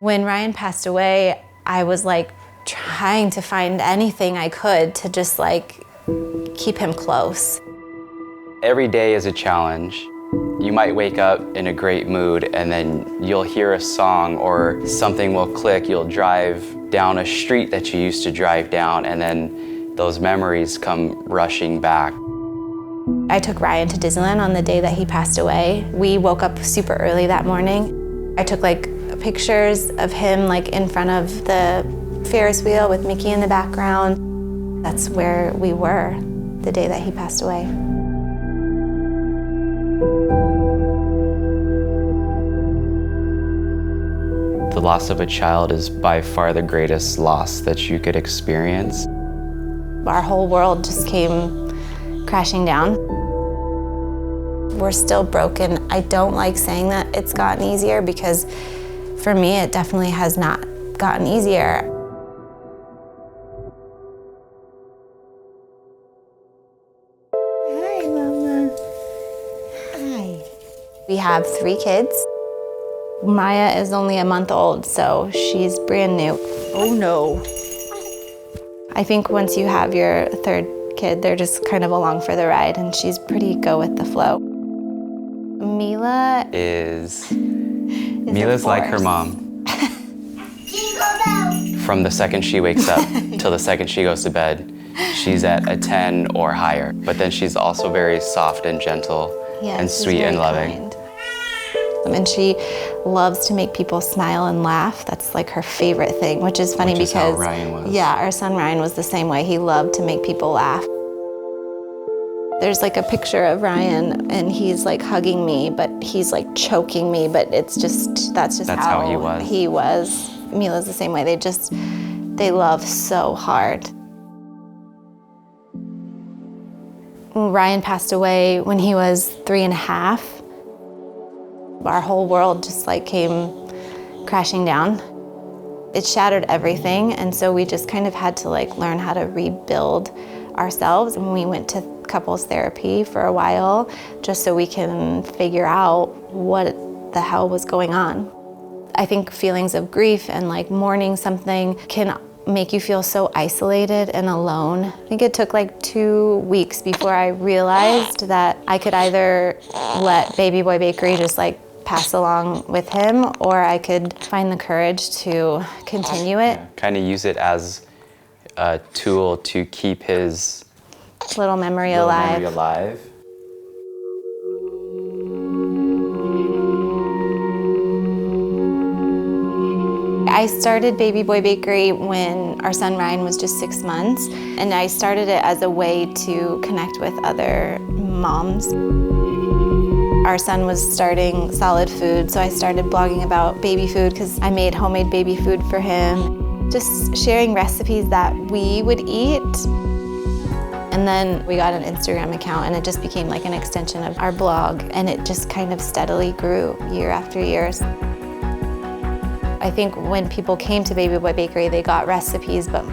When Ryan passed away, I was like trying to find anything I could to just like keep him close. Every day is a challenge. You might wake up in a great mood and then you'll hear a song or something will click. You'll drive down a street that you used to drive down and then those memories come rushing back. I took Ryan to Disneyland on the day that he passed away. We woke up super early that morning. I took like pictures of him like in front of the Ferris wheel with Mickey in the background. That's where we were the day that he passed away. The loss of a child is by far the greatest loss that you could experience. Our whole world just came crashing down. We're still broken. I don't like saying that it's gotten easier because for me, it definitely has not gotten easier. Hi, Mama. Hi. We have 3 kids. Maya is only a month old, so she's brand new. Oh no. I think once you have your 3rd kid, they're just kind of along for the ride, and she's pretty go with the flow. Mila's like her mom. From the second she wakes up till the second she goes to bed, she's at a 10 or higher. But then she's also very soft and gentle and sweet and loving. Kind. And she loves to make people smile and laugh. That's like her favorite thing, which is funny because how Ryan was. Yeah, our son Ryan was the same way. He loved to make people laugh. There's like a picture of Ryan and he's like hugging me, but he's like choking me, but that's just how he was. He was. Mila's the same way. They love so hard. Ryan passed away when he was 3.5. Our whole world just like came crashing down. It shattered everything, and so we just kind of had to like learn how to rebuild ourselves. And we went to couples therapy for a while just so we can figure out what the hell was going on. I think feelings of grief and like mourning something can make you feel so isolated and alone. I think it took like 2 weeks before I realized that I could either let Baby Boy Bakery just like pass along with him, or I could find the courage to continue it. Yeah, kind of use it as a tool to keep his little memory alive. I started Baby Boy Bakery when our son Ryan was just 6 months, and I started it as a way to connect with other moms. Our son was starting solid food, so I started blogging about baby food because I made homemade baby food for him. Just sharing recipes that we would eat. And then we got an Instagram account and it just became like an extension of our blog, and it just kind of steadily grew year after year. I think when people came to Baby Boy Bakery, they got recipes, but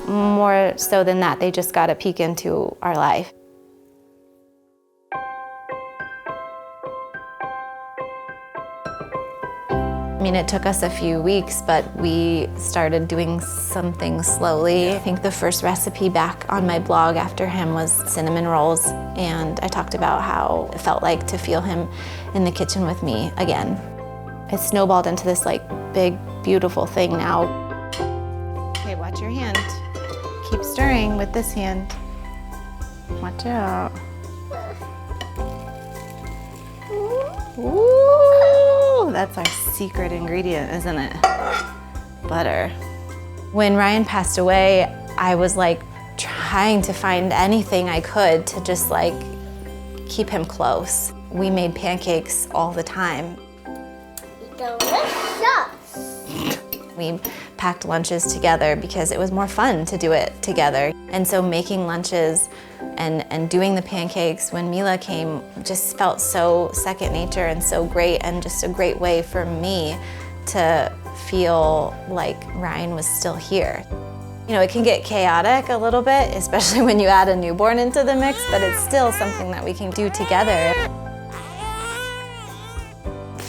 more so than that, they just got a peek into our life. I mean, it took us a few weeks, but we started doing some things slowly. I think the first recipe back on my blog after him was cinnamon rolls, and I talked about how it felt like to feel him in the kitchen with me again. It snowballed into this like big, beautiful thing now. Okay, watch your hand. Keep stirring with this hand. Watch out. Ooh, that's our secret ingredient, isn't it? Butter. When Ryan passed away, I was like trying to find anything I could to just like keep him close. We made pancakes all the time. Delicious! We packed lunches together because it was more fun to do it together. And so making lunches and doing the pancakes when Mila came just felt so second nature and so great, and just a great way for me to feel like Ryan was still here. You know, it can get chaotic a little bit, especially when you add a newborn into the mix, but it's still something that we can do together.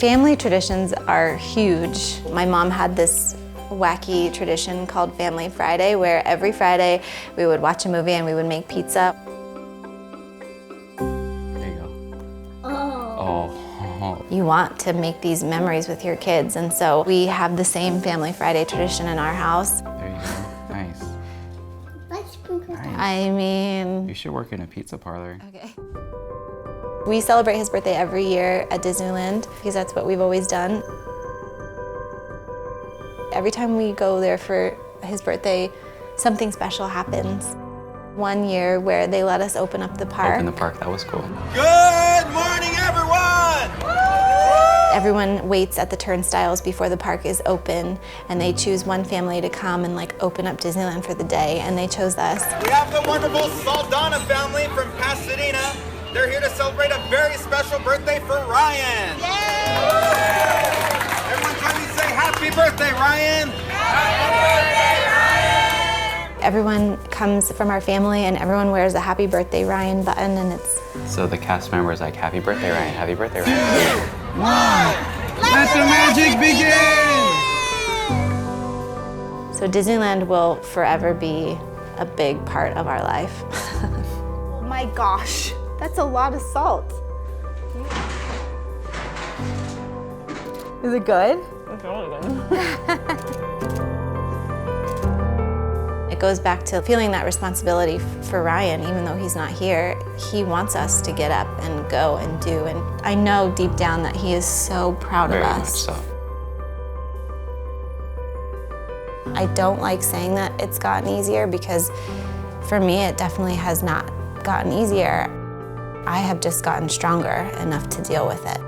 Family traditions are huge. My mom had this wacky tradition called Family Friday, where every Friday we would watch a movie and we would make pizza. There you go. Oh. You want to make these memories with your kids, and so we have the same Family Friday tradition in our house. There you go. Nice. I mean... You should work in a pizza parlor. Okay. We celebrate his birthday every year at Disneyland because that's what we've always done. Every time we go there for his birthday, something special happens. One year where they let us open up the park. Open the park, that was cool. Good morning, everyone! Everyone waits at the turnstiles before the park is open, and they choose one family to come and open up Disneyland for the day, and they chose us. We have the wonderful Saldana family from Pasadena. They're here to celebrate a very special birthday for Ryan. Yay! Everyone join me, say happy birthday, Ryan! Happy birthday, Ryan! Everyone comes from our family and everyone wears a happy birthday Ryan button, and it's... So the cast members like, happy birthday, Ryan, happy birthday, Ryan. 2, 1, let the magic begin! So Disneyland will forever be a big part of our life. My gosh, that's a lot of salt. Is it good? It's really good. It goes back to feeling that responsibility for Ryan, even though he's not here. He wants us to get up and go and do, and I know deep down that he is so proud of us. Very much so. I don't like saying that it's gotten easier because for me it definitely has not gotten easier. I have just gotten stronger enough to deal with it.